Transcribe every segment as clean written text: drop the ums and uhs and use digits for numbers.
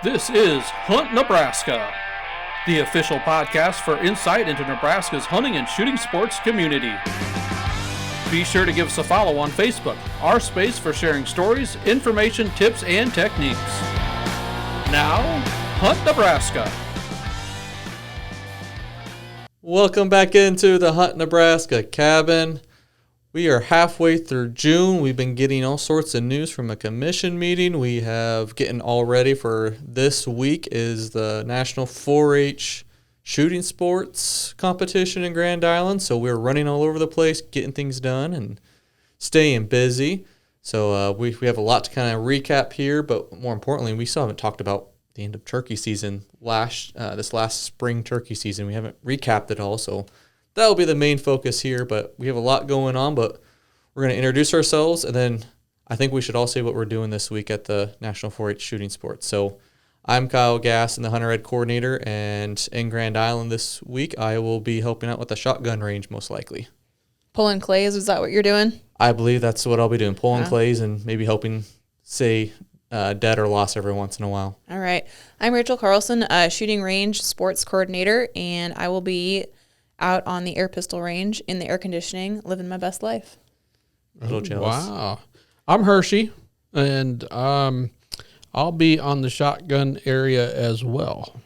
This is Hunt Nebraska, the official podcast for insight into Nebraska's hunting and shooting sports community. Be sure to give us a follow on Facebook, our space for sharing stories, information, tips, and techniques. Now, Hunt Nebraska. Welcome back into the Hunt Nebraska cabin. We are halfway through June. We've been getting all sorts of news from a commission meeting. We have getting all ready for this week is the National 4-H Shooting Sports Competition in Grand Island. So we're running all over the place, getting things done and staying busy. So we have a lot to kind of recap here, but more importantly, we still haven't talked about the end of turkey season this last spring turkey season. We haven't recapped it all, so that'll be the main focus here, but we have a lot going on, but we're going to introduce ourselves, and then I think we should all say what we're doing this week at the National 4-H Shooting Sports. So I'm Kyle Gass, and the Hunter Ed Coordinator, and in Grand Island this week, I will be helping out with the shotgun range most likely. Pulling clays, is that what you're doing? I believe that's what I'll be doing, pulling clays and maybe helping say dead or lost every once in a while. All right. I'm Rachel Carlson, Shooting Range Sports Coordinator, and I will be out on the air pistol range in the air conditioning, living my best life. A little jealous. Wow. I'm Hershey, and I'll be on the shotgun area as well.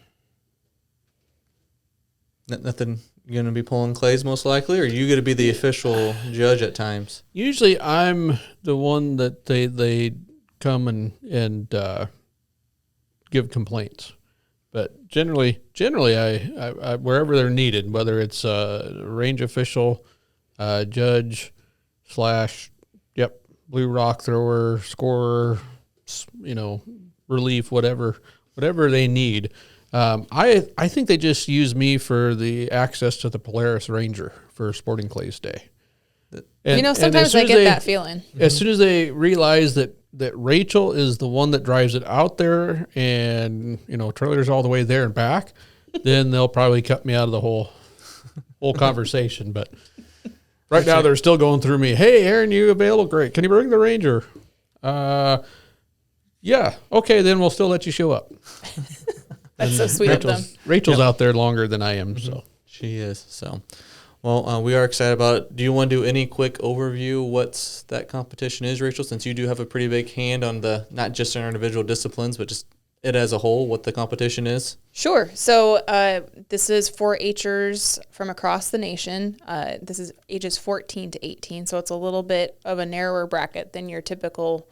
Nothing going to be pulling clays most likely, or are you going to be the official judge at times? Usually I'm the one that they come and give complaints. But generally, I wherever they're needed, whether it's a range official, judge, blue rock thrower, scorer, relief, whatever they need. I think they just use me for the access to the Polaris Ranger for Sporting Clays Day. And, sometimes I get that feeling. As soon as they realize that Rachel is the one that drives it out there and, trailers all the way there and back, then they'll probably cut me out of the whole conversation. But right now they're still going through me. Hey, Aaron, you available? Great. Can you bring the Ranger? Yeah. Okay, then we'll still let you show up. That's so sweet of them. Rachel's out there longer than I am, so. She is, so. Well, we are excited about it. Do you want to do any quick overview what that competition is, Rachel, since you do have a pretty big hand on not just in our individual disciplines, but just it as a whole, what the competition is? Sure. So this is 4-Hers from across the nation. This is ages 14 to 18, so it's a little bit of a narrower bracket than your typical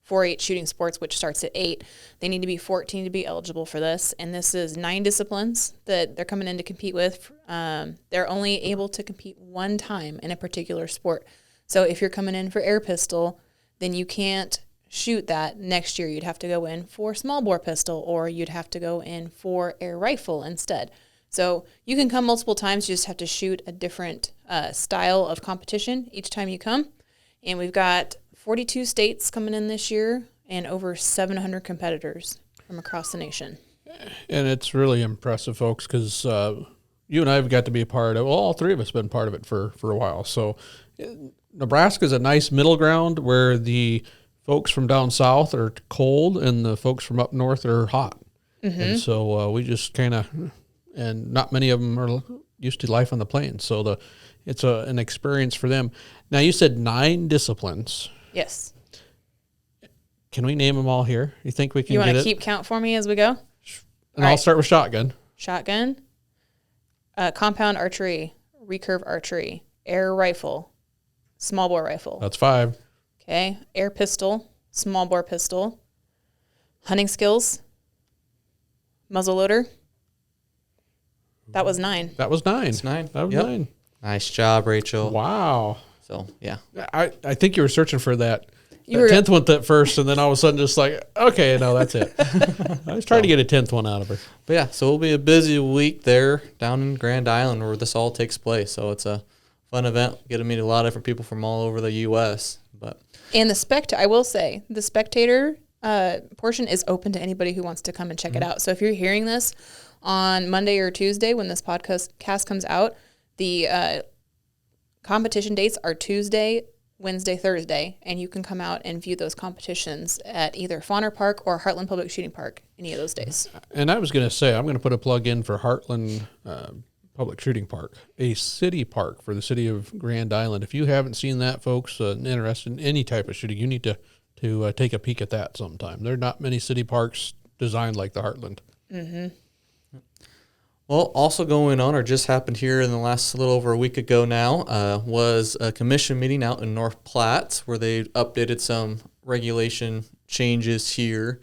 4-H shooting sports, which starts at 8. They need to be 14 to be eligible for this, and this is 9 disciplines that they're coming in to compete with. They're only able to compete one time in a particular sport. So if you're coming in for air pistol, then you can't shoot that next year. You'd have to go in for small bore pistol, or you'd have to go in for air rifle instead. So you can come multiple times. You just have to shoot a different style of competition each time you come. And we've got 42 states coming in this year and over 700 competitors from across the nation. And it's really impressive, folks, because you and I have got to be a part of, well, all three of us have been part of it for a while. So Nebraska is a nice middle ground where the folks from down south are cold and the folks from up north are hot. Mm-hmm. And so we just kind of, and not many of them are used to life on the plains. So it's an experience for them. Now, you said 9 disciplines. Yes. Can we name them all here? You think we can get it? You want to keep count for me as we go? And I'll start with shotgun. Shotgun, compound archery, recurve archery, air rifle, small bore rifle. That's 5. Okay. Air pistol, small bore pistol, hunting skills, muzzleloader. That was 9. That was 9. That's 9. That was 9. Nice job, Rachel. Wow. So, yeah. I think you were searching for that 10th one at first, and then all of a sudden just like, okay, no, that's it. I was trying to get a 10th one out of her. But, yeah, so it'll be a busy week there down in Grand Island where this all takes place. So it's a fun event. Get to meet a lot of different people from all over the U.S. And I will say, the spectator portion is open to anybody who wants to come and check it out. So if you're hearing this on Monday or Tuesday when this podcast comes out, the competition dates are Tuesday, Wednesday, Thursday, and you can come out and view those competitions at either Fauner Park or Heartland Public Shooting Park any of those days. And I was going to say, I'm going to put a plug in for Heartland Public Shooting Park, a city park for the city of Grand Island. If you haven't seen that, folks, interested in any type of shooting, you need to take a peek at that sometime. There are not many city parks designed like the Heartland. Mm-hmm. Well, also going on, or just happened here in the last little over a week ago now, was a commission meeting out in North Platte where they updated some regulation changes here.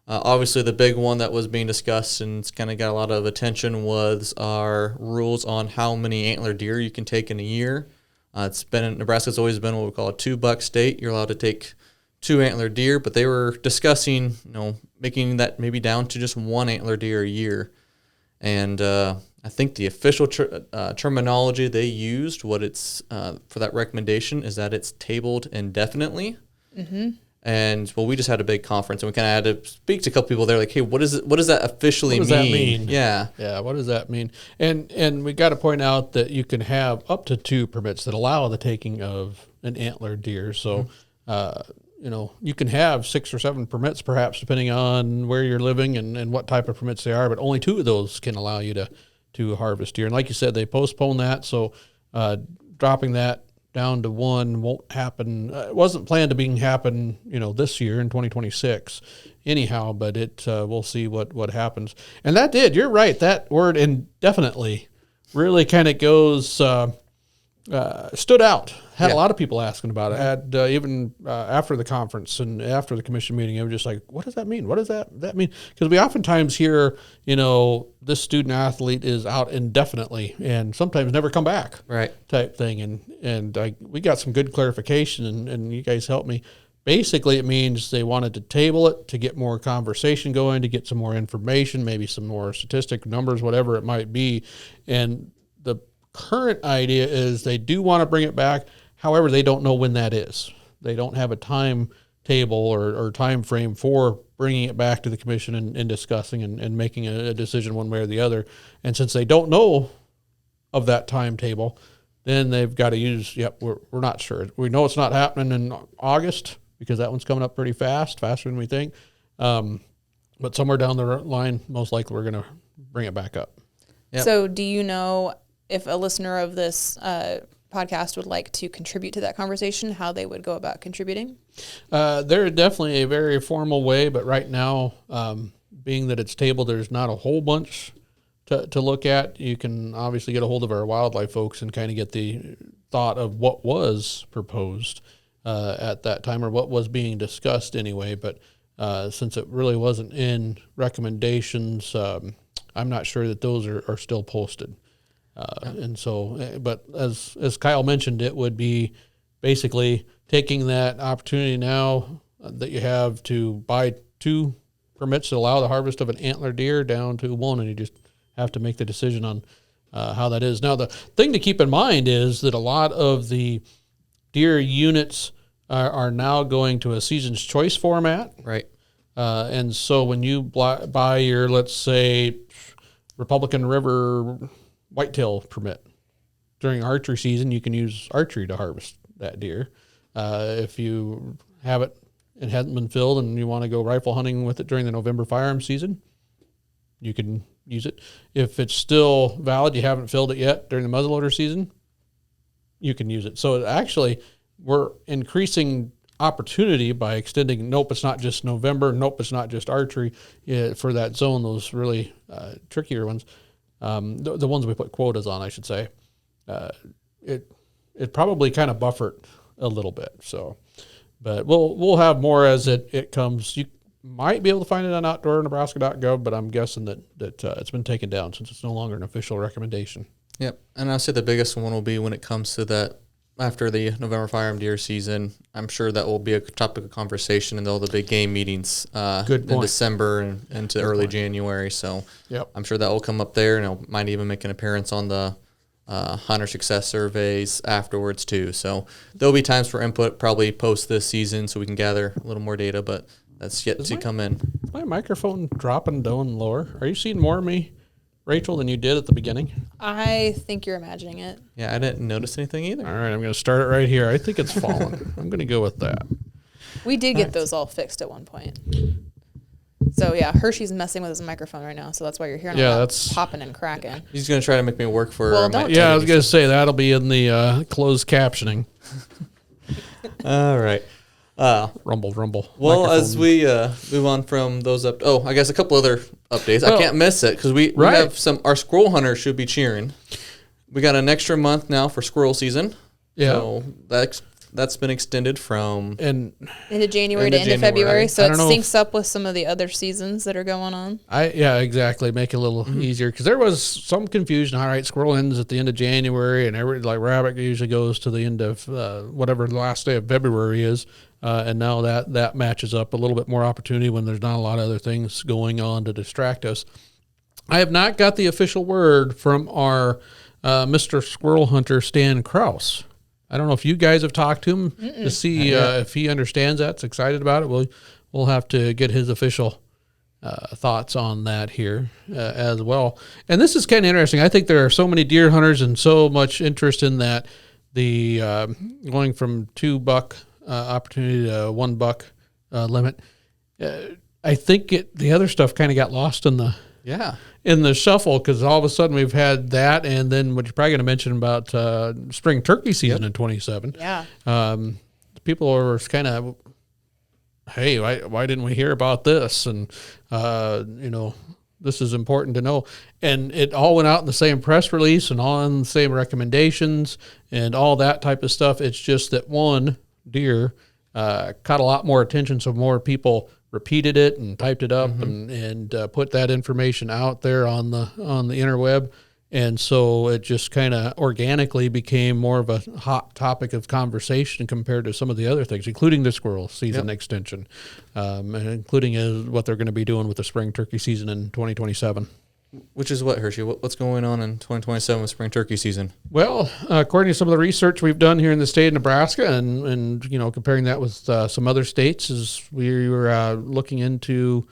Obviously, the big one that was being discussed and it's kind of got a lot of attention was our rules on how many antler deer you can take in a year. Nebraska's always been what we call a 2-buck state. You're allowed to take 2 antler deer, but they were discussing, making that maybe down to just 1 antler deer a year. And I think the official terminology they used, what it's for that recommendation, is that it's tabled indefinitely. Mm-hmm. And we just had a big conference, and we kind of had to speak to a couple people there, like, hey, what does that officially mean? What does that mean? Yeah, what does that mean? And we got to point out that you can have up to 2 permits that allow the taking of an antler deer. So, you can have 6 or 7 permits, perhaps, depending on where you're living and what type of permits they are, but only 2 of those can allow you to harvest deer. And like you said, they postponed that, so dropping that down to 1 won't happen. It wasn't planned to happen, this year in 2026 anyhow, but we'll see what happens. And that you're right, that word indefinitely really kind of goes, stood out. Had a lot of people asking about it. Had even after the conference and after the commission meeting, I was just like, what does that mean? What does that mean? Because we oftentimes hear, this student athlete is out indefinitely and sometimes never come back, right? Type thing. And we got some good clarification, and you guys helped me. Basically, it means they wanted to table it to get more conversation going, to get some more information, maybe some more statistic numbers, whatever it might be. And the current idea is they do want to bring it back. However, they don't know when that is. They don't have a timetable or time frame for bringing it back to the commission and discussing and making a decision one way or the other. And since they don't know of that timetable, then they've got to use, we're not sure. We know it's not happening in August because that one's coming up pretty faster than we think. But somewhere down the line, most likely we're going to bring it back up. Yep. So do you know if a listener of this podcast would like to contribute to that conversation, how they would go about contributing? There is definitely a very formal way, but right now, being that it's tabled, there's not a whole bunch to look at. You can obviously get a hold of our wildlife folks and kind of get the thought of what was proposed at that time, or what was being discussed anyway. But since it really wasn't in recommendations, I'm not sure that those are still posted. And so, but as Kyle mentioned, it would be basically taking that opportunity now that you have to buy 2 permits to allow the harvest of an antler deer down to 1, and you just have to make the decision on how that is. Now, the thing to keep in mind is that a lot of the deer units are now going to a season's choice format. Right. And so when you buy your, let's say, Republican River whitetail permit during archery season, you can use archery to harvest that deer. If you have it and hasn't been filled and you want to go rifle hunting with it during the November firearm season, you can use it. If it's still valid, you haven't filled it yet during the muzzleloader season, you can use it. So actually, we're increasing opportunity by extending, nope, it's not just November, nope, it's not just archery for that zone, those really trickier ones. The ones we put quotas on, I should say, it probably kind of buffered a little bit. So, but we'll have more as it comes. You might be able to find it on outdoornebraska.gov, but I'm guessing that it's been taken down since it's no longer an official recommendation. Yep, and I'll say the biggest one will be when it comes to that after the November firearm deer season. I'm sure that will be a topic of conversation in all the big game meetings in December and into early January. So I'm sure that will come up there, and it might even make an appearance on the hunter success surveys afterwards too. So there'll be times for input, probably post this season, so we can gather a little more data, but that's yet to come in. Is my microphone dropping down lower? Are you seeing more of me? Rachel, than you did at the beginning? I think you're imagining it. Yeah, I didn't notice anything either. All right, I'm going to start it right here. I think it's fallen. I'm going to go with that. We did get those all fixed at one point. So yeah, Hershy's messing with his microphone right now, so that's why you're hearing all that popping and cracking. He's going to try to make me work for Well, my don't. Yeah, I was going to say that'll be in the closed captioning. All right. Rumble, rumble. Well, Microphone. as we move on from those I guess a couple other updates. I Well, can't miss it because we right. have our squirrel hunters should be cheering. We got an extra month now for squirrel season. Yeah. So that's been extended from And Into January to end of February, so it syncs up with some of the other seasons that are going on. yeah, exactly. Make it a little easier because there was some confusion. All right, squirrel ends at the end of January, and like rabbit usually goes to the end of whatever the last day of February is. And now that matches up a little bit more opportunity when there's not a lot of other things going on to distract us. I have not got the official word from our Mr. Squirrel Hunter, Stan Kraus. I don't know if you guys have talked to him to see if he understands that, is excited about it. We'll have to get his official thoughts on that here as well. And this is kind of interesting. I think there are so many deer hunters and so much interest in that. The going from $2 opportunity to $1 limit. I think the other stuff kind of got lost in the shuffle because all of a sudden we've had that, and then what you're probably going to mention about spring turkey season in 27. Yeah. People are kind of, hey, why didn't we hear about this? And this is important to know. And it all went out in the same press release and all in the same recommendations and all that type of stuff. It's just that one deer caught a lot more attention, so more people repeated it and typed it up and put that information out there on the interweb, and so it just kind of organically became more of a hot topic of conversation compared to some of the other things, including the squirrel season extension, and including what they're going to be doing with the spring turkey season in 2027. Which is what, Hershey? What's going on in 2027 with spring turkey season? Well, according to some of the research we've done here in the state of Nebraska, and comparing that with some other states, is we were looking into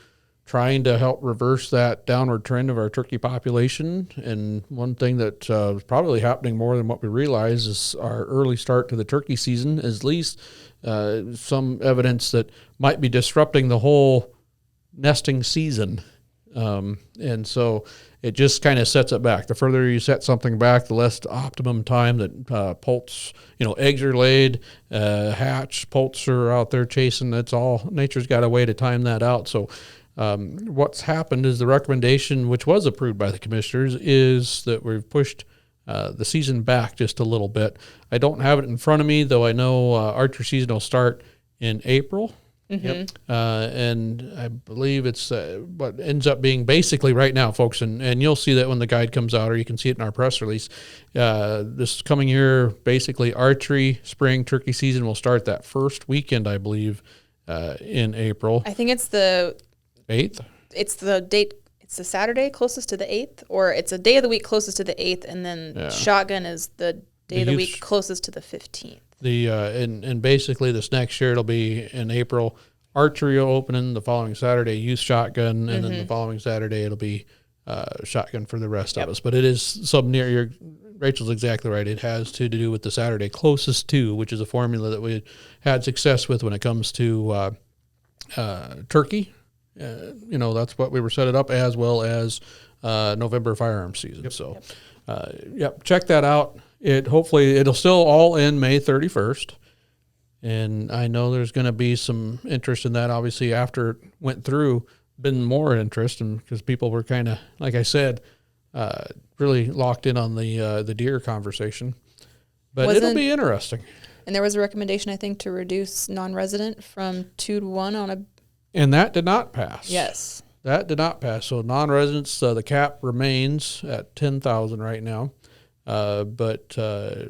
trying to help reverse that downward trend of our turkey population. And one thing that is probably happening more than what we realize is our early start to the turkey season, is at least some evidence that might be disrupting the whole nesting season. And so it just kind of sets it back. The further you set something back, the less optimum time that poults, eggs are laid, hatch, poults are out there chasing. That's all. Nature's got a way to time that out. So what's happened is the recommendation, which was approved by the commissioners, is that we've pushed the season back just a little bit. I don't have it in front of me, though I know archery season will start in April. And I believe it's what ends up being basically right now, folks, and you'll see that when the guide comes out, or you can see it in our press release. This coming year, basically archery spring turkey season will start that first weekend, I believe, in April. I think it's the 8th. It's the date. It's the Saturday closest to the 8th, or it's a day of the week closest to the 8th, and then shotgun is the day of the week closest to the 15th. And basically this next year it'll be in April. Archery will open in the following Saturday, youth shotgun, and then the following Saturday it'll be shotgun for the rest of us. But it is some near Rachel's exactly right. It has to do with the Saturday closest to, which is a formula that we had success with when it comes to turkey. That's what we were set it up, as well as November firearms season. So, check that out. Hopefully it'll still all end May 31st. And I know there's going to be some interest in that. Obviously, after it went through, been more interest, and because people were kind of, like I said, really locked in on the deer conversation. But it'll be interesting. And there was a recommendation, I think, to reduce non-resident from 2 to 1 on a. And that did not pass. Yes. That did not pass. So non-residents, the cap remains at 10,000 right now, but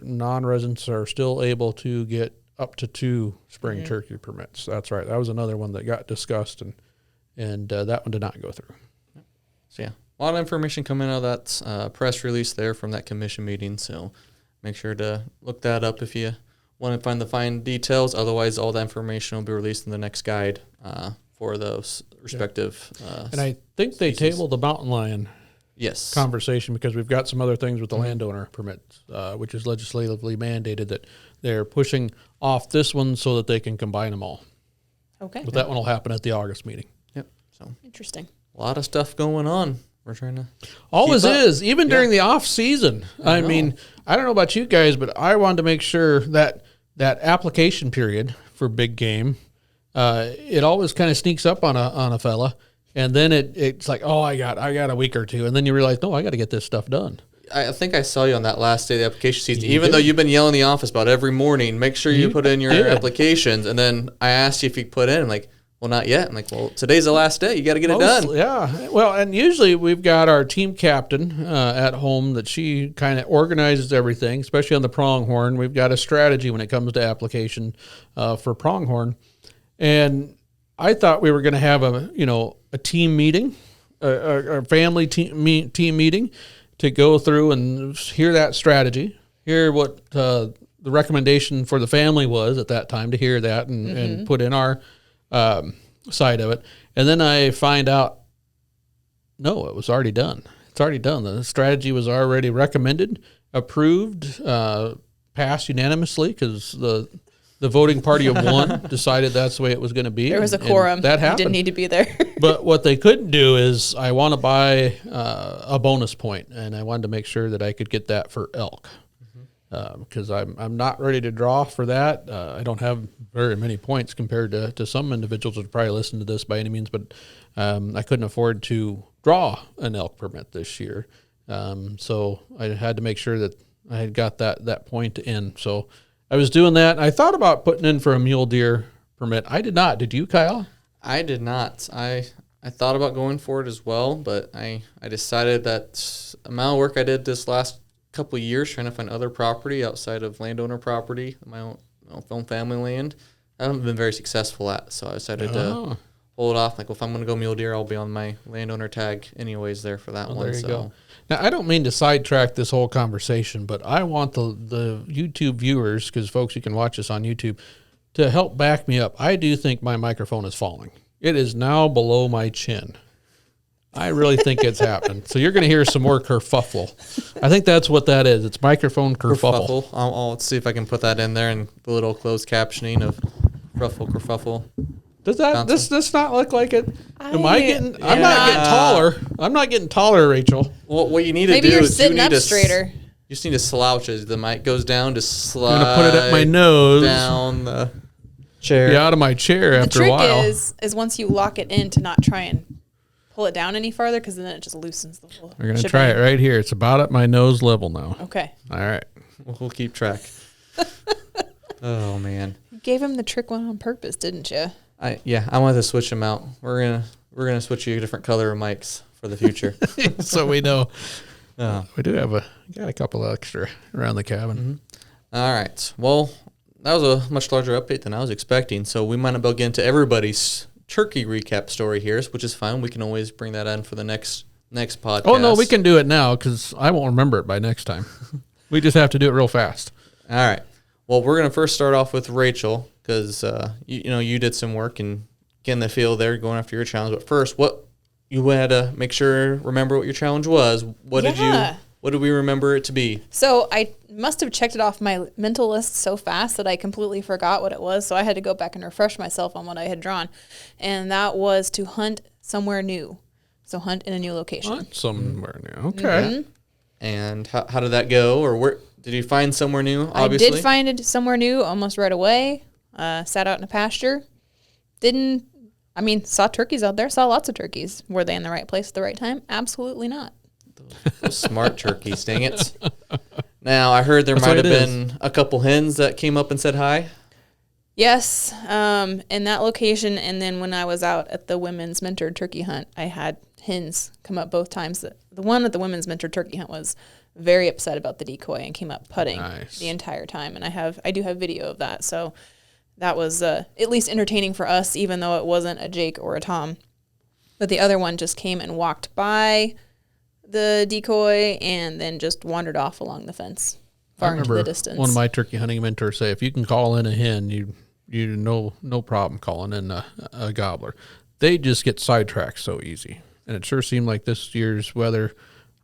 non-residents are still able to get up to 2 spring turkey permits. That's right. That was another one that got discussed, and that one did not go through. So a lot of information coming out of that press release there from that commission meeting. So make sure to look that up if you want to find the fine details. Otherwise, all that information will be released in the next guide for those respective. And I think they tabled the mountain lion. Yes. conversation because we've got some other things with the landowner permits, which is legislatively mandated that they're pushing off this one so that they can combine them all. Okay. But that one will happen at the August meeting. Yep. So Interesting. a lot of stuff going on. We're trying to Always keep up. is, even during the off season. I know. mean, I don't know about you guys, but I wanted to make sure that that application period for big game, it always kind of sneaks up on a fella, and then it's like, oh, I got a week or two, and then you realize, no, I got to get this stuff done. I think I saw you on that last day of the application season. Even though you've been yelling in the office about every morning, make sure you put in your applications. And then I asked you if you put in, I'm like, well, not yet. I'm like, well, today's the last day. You got to get it done. Yeah. Well, and usually we've got our team captain at home that she kind of organizes everything, especially on the pronghorn. We've got a strategy when it comes to application for pronghorn. And I thought we were going to have a team meeting, a family team meeting to go through and hear that strategy, hear what the recommendation for the family was at that time, to hear that and put in our side of it. And then I find out, no, it was already done. It's already done. The strategy was already recommended, approved, passed unanimously because the voting party of one decided that's the way it was going to be. There was a quorum. That happened. You didn't need to be there. But what they couldn't do is I want to buy a bonus point, and I wanted to make sure that I could get that for elk because I'm not ready to draw for that. I don't have very many points compared to some individuals that probably listen to this by any means, but I couldn't afford to draw an elk permit this year. So I had to make sure that I had got that point in. So I was doing that. I thought about putting in for a mule deer permit. I did not. Did you, Kyle? I did not. I thought about going for it as well, but I decided that amount of work I did this last couple of years trying to find other property outside of landowner property, my own family land, I haven't been very successful at. So I decided to hold off. Like, well, if I'm going to go mule deer, I'll be on my landowner tag anyways there for that one. There you go. Now, I don't mean to sidetrack this whole conversation, but I want the YouTube viewers, because folks, you can watch this on YouTube, to help back me up. I do think my microphone is falling. It is now below my chin. I really think it's happened. So you're going to hear some more kerfuffle. I think that's what that is. It's microphone kerfuffle. I'll see if I can put that in there in the little closed captioning of kerfuffle. Does that this not look like it? I'm not getting taller. I'm not getting taller, Rachel. Well, what you need to do Maybe you're is sitting up straighter. You just need to slouch as the mic goes down. Just slide. I'm going to put it at my nose. Down the chair. Get out of my chair after a while. The trick is once you lock it in to not try and pull it down any farther, because then it just loosens the whole. We're going to try it right here. It's about at my nose level now. Okay. All right. We'll keep track. Oh, man. You gave him the trick one on purpose, didn't you? I wanted to switch them out. We're gonna switch you a different color of mics for the future. So we know. We do have got a couple extra around the cabin. Mm-hmm. All right. Well, that was a much larger update than I was expecting. So we might not be able to get into everybody's turkey recap story here, which is fine. We can always bring that in for the next podcast. Oh no, we can do it now because I won't remember it by next time. We just have to do it real fast. All right. Well, we're gonna first start off with Rachel because you did some work and getting the feel there, going after your challenge. But first, what you had to remember what your challenge was. What did we remember it to be? So I must have checked it off my mental list so fast that I completely forgot what it was. So I had to go back and refresh myself on what I had drawn. And that was to hunt somewhere new. So hunt in a new location. Hunt somewhere new. Okay. Mm-hmm. And how did that go? Or where did you find somewhere new, obviously? I did find it somewhere new almost right away. Sat out in a pasture. Saw turkeys out there. Saw lots of turkeys. Were they in the right place at the right time? Absolutely not. Those smart turkeys, dang it. Now, I heard there might have been a couple hens that came up and said hi. Yes, in that location. And then when I was out at the women's mentored turkey hunt, I had hens come up both times. The one at the women's mentored turkey hunt was very upset about the decoy and came up putting the entire time. And I do have video of that. So that was at least entertaining for us, even though it wasn't a Jake or a Tom. But the other one just came and walked by the decoy and then just wandered off along the fence far into the distance. One of my turkey hunting mentors say, if you can call in a hen, you no problem calling in a gobbler. They just get sidetracked so easy. And it sure seemed like this year's weather,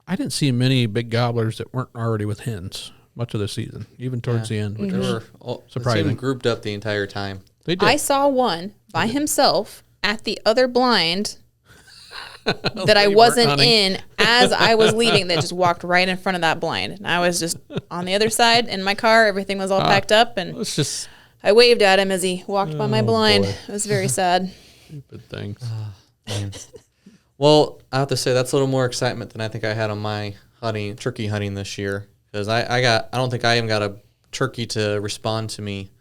I didn't see many big gobblers that weren't already with hens much of the season, even towards the end, which was surprising. They seemed grouped up the entire time. They did. I saw one by himself at the other blind that I wasn't in as I was leaving, that just walked right in front of that blind. And I was just on the other side in my car. Everything was all packed up. And It's just I waved at him as he walked by my blind. boy. It was very sad. stupid things. Well, I have to say that's a little more excitement than I think I had on my turkey hunting this year, because I don't think I even got a turkey to respond to me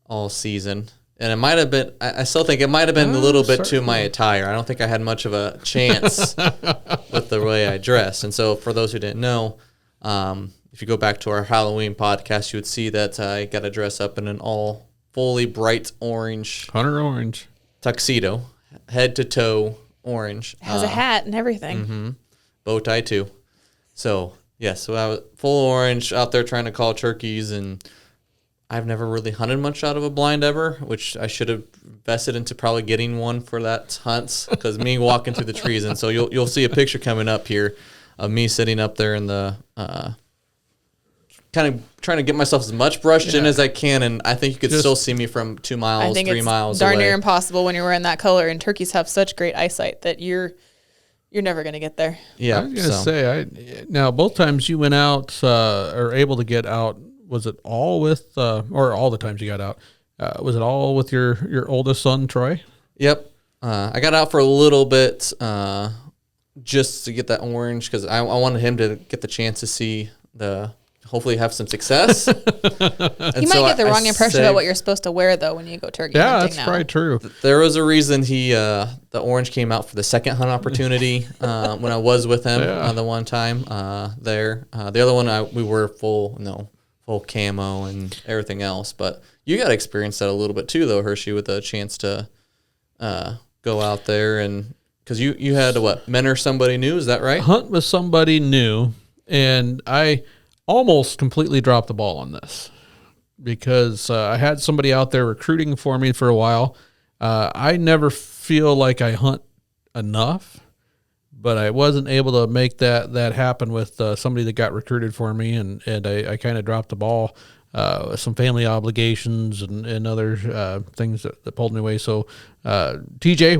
all season. And it might have been, I still think it might have been a little bit to my attire. I don't think I had much of a chance with the way I dressed. And so for those who didn't know, if you go back to our Halloween podcast, you would see that I got to dress up in an all fully bright orange Hunter orange. tuxedo, head to toe orange. It has a hat and everything. Bow tie too. So, yes, so I was full orange out there trying to call turkeys, and I've never really hunted much out of a blind ever, which I should have invested into probably getting one for that hunt, because me walking through the trees. And so you'll see a picture coming up here of me sitting up there in the kind of trying to get myself as much brushed in as I can, and I think you could still see me from 2 miles, I think 3 it's miles darn away. near impossible when you're wearing that color, and turkeys have such great eyesight that you're never going to get there. Yeah, I was going to say, now both times you went out or able to get out, was it all with, or all the times you got out, was it all with your oldest son, Troy? Yep. I got out for a little bit just to get that orange, because I wanted him to get the chance to see hopefully have some success. You might get the wrong impression about what you're supposed to wear, though, when you go turkey Yeah, hunting that's now. probably true. There was a reason the orange came out for the second hunt opportunity when I was with him the one time there. The other one we were full camo and everything else. But you got to experience that a little bit too, though, Hershey, with a chance to go out there, and because you had to mentor somebody new, is that right? Hunt with somebody new, and I almost completely dropped the ball on this because I had somebody out there recruiting for me for a while. I never feel like I hunt enough, but I wasn't able to make that happen with somebody that got recruited for me, and I kind of dropped the ball. Some family obligations and other things that pulled me away. So TJ,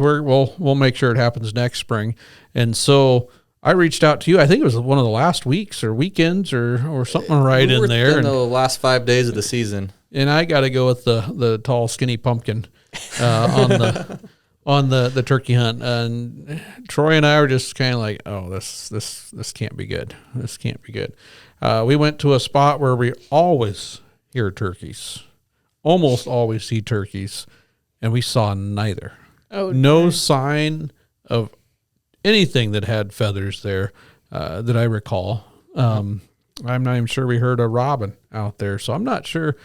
we'll make sure it happens next spring. And so I reached out to you. I think it was one of the last weeks or weekends or something right in there. In the last 5 days of the season. And I got to go with the tall, skinny pumpkin on the turkey hunt. And Troy and I were just kind of like, oh, this can't be good. This can't be good. We went to a spot where we always hear turkeys, almost always see turkeys, and we saw neither. Oh, no sign of anything that had feathers there that I recall. I'm not even sure we heard a robin out there, so I'm not sure.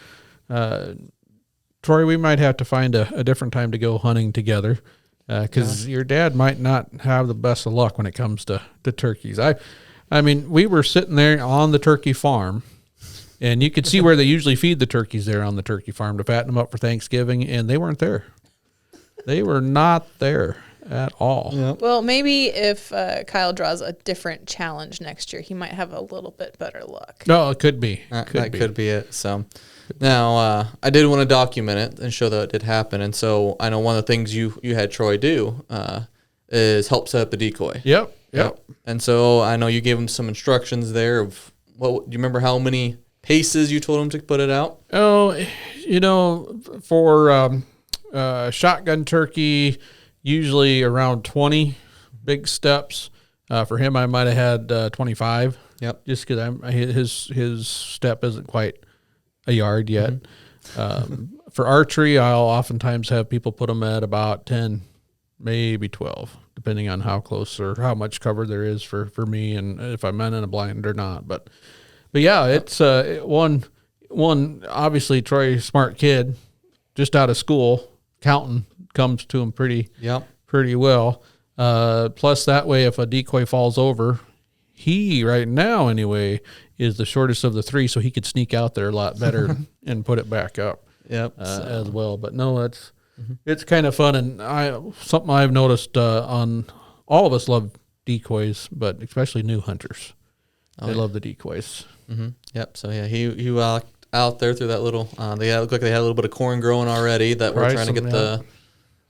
Troy, we might have to find a different time to go hunting together, because your dad might not have the best of luck when it comes to turkeys. I mean, we were sitting there on the turkey farm, and you could see where they usually feed the turkeys there on the turkey farm to fatten them up for Thanksgiving, and they weren't there. They were not there at all. Yep. Well, maybe if Kyle draws a different challenge next year, he might have a little bit better luck. No, it could be. That could be it. So now I did want to document it and show that it did happen. And so I know one of the things you had Troy do is help set up the decoy. Yep. And so I know you gave him some instructions there of do you remember how many paces you told him to put it out? Oh, for shotgun turkey, usually around 20 big steps. For him, I might have had 25. Yep. Just because his step isn't quite a yard yet. For archery, I'll oftentimes have people put them at about 10, maybe 12, depending on how close or how much cover there is for me and if I'm in a blind or not. But yeah, it's one obviously Troy, smart kid, just out of school, counting comes to him pretty well. Plus that way, if a decoy falls over, he right now anyway is the shortest of the three, so he could sneak out there a lot better and put it back up. As well. But no, it's kind of fun, and something I've noticed on all of us love decoys, but especially new hunters. They love the decoys. Mm-hmm. Yep. So yeah, he walked out there through that little. They looked like they had a little bit of corn growing already that we're trying to get the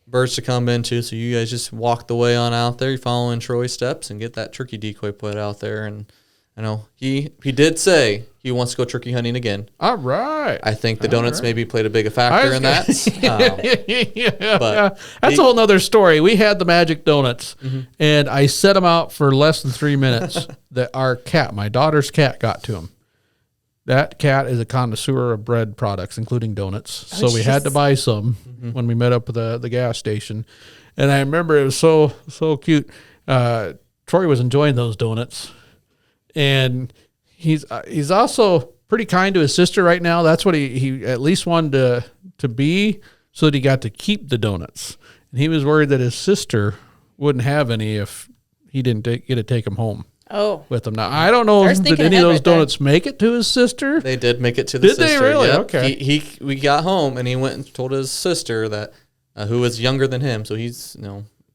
birds to come into. So you guys just walk the way on out there. You follow in Troy's steps and get that turkey decoy put out there. And I know he did say he wants to go turkey hunting again. All right. I think the donuts maybe played a big factor in that. But that's a whole nother story. We had the magic donuts, and I set them out for less than 3 minutes. That our cat, my daughter's cat, got to them. That cat is a connoisseur of bread products, including donuts. So we had to buy some when we met up at the gas station. And I remember it was so cute. Troy was enjoying those donuts. And he's also pretty kind to his sister right now. That's what he at least wanted to be, so that he got to keep the donuts. And he was worried that his sister wouldn't have any if he didn't get to take them home. With him. Now, I don't know if any of those donuts make it to his sister. They did make it to the sister. Did they really? Yep. Okay. We got home, and he went and told his sister that, who was younger than him, so he's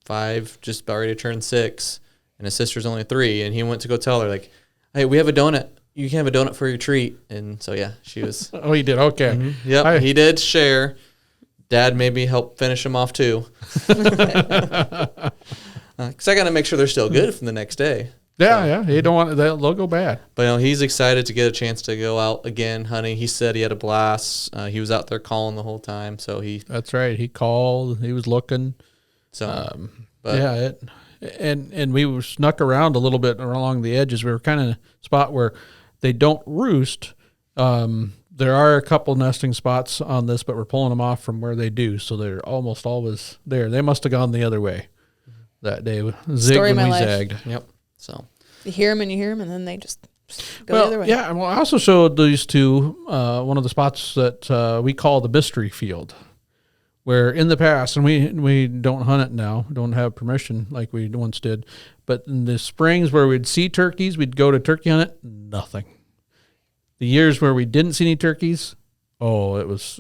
5, just about ready to turn 6, and his sister's only 3, and he went to go tell her, like, hey, we have a donut. You can have a donut for your treat. And so, yeah, she was. Oh, he did? Okay. Mm-hmm. Yep, he did share. Dad maybe helped finish him off, too. Because I got to make sure they're still good from the next day. Yeah. You don't want they'll go bad. But he's excited to get a chance to go out again hunting. He said he had a blast. He was out there calling the whole time. So That's right. He called. He was looking. So, And we snuck around a little bit along the edges. We were kind of in a spot where they don't roost. There are a couple nesting spots on this, but we're pulling them off from where they do. So they're almost always there. They must have gone the other way that day. Zigged when we zagged. Yep. So you hear them, and then they just go the other way. Yeah. Well, I also showed these two, one of the spots that we call the mystery field, where in the past, and we don't hunt it now, don't have permission like we once did, but in the springs where we'd see turkeys, we'd go to turkey hunt it, nothing. The years where we didn't see any turkeys, it was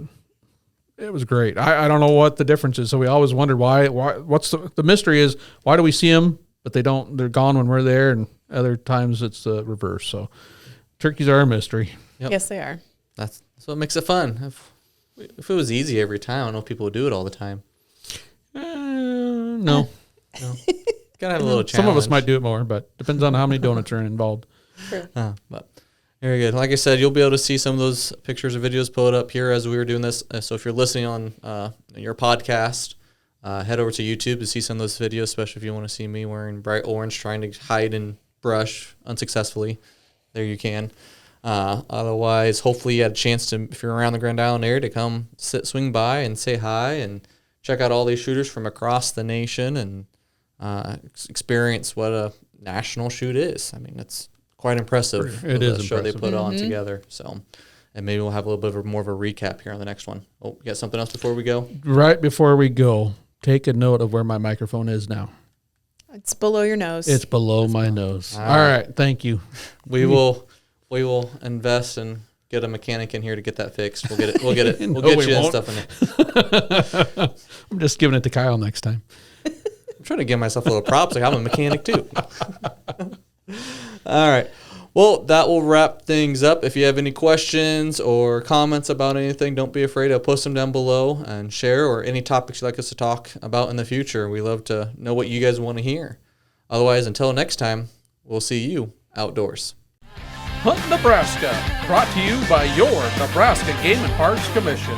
great. I don't know what the difference is, so we always wondered why what's the mystery is, why do we see them, but they're gone when we're there, and other times it's the reverse. So turkeys are a mystery. Yep. Yes, they are. That's what makes it fun. If it was easy every time, I don't know if people would do it all the time. No. Gotta have a little challenge. Some of us might do it more, but depends on how many donuts are involved. True. But very good. Like I said, you'll be able to see some of those pictures or videos put up here as we were doing this. So if you're listening on your podcast, head over to YouTube to see some of those videos, especially if you want to see me wearing bright orange, trying to hide in brush unsuccessfully. There you can. Otherwise, hopefully you had a chance to, if you're around the Grand Island area, to come swing by and say hi and check out all these shooters from across the nation and experience what a national shoot is. I mean, it's quite impressive. It is the show impressive. they put on together. So, and maybe we'll have a little bit more of a recap here on the next one. Oh, you got something else before we go? Right before we go, take a note of where my microphone is now. It's below your nose. It's below my nose. All right. Thank you. We will invest and get a mechanic in here to get that fixed. We'll get it. We'll get No, you we and won't. stuff in it. I'm just giving it to Kyle next time. I'm trying to give myself a little props. Like I'm a mechanic too. All right. Well, that will wrap things up. If you have any questions or comments about anything, don't be afraid to post them down below and share, or any topics you'd like us to talk about in the future. We love to know what you guys want to hear. Otherwise, until next time, we'll see you outdoors. Hunt Nebraska, brought to you by your Nebraska Game and Parks Commission.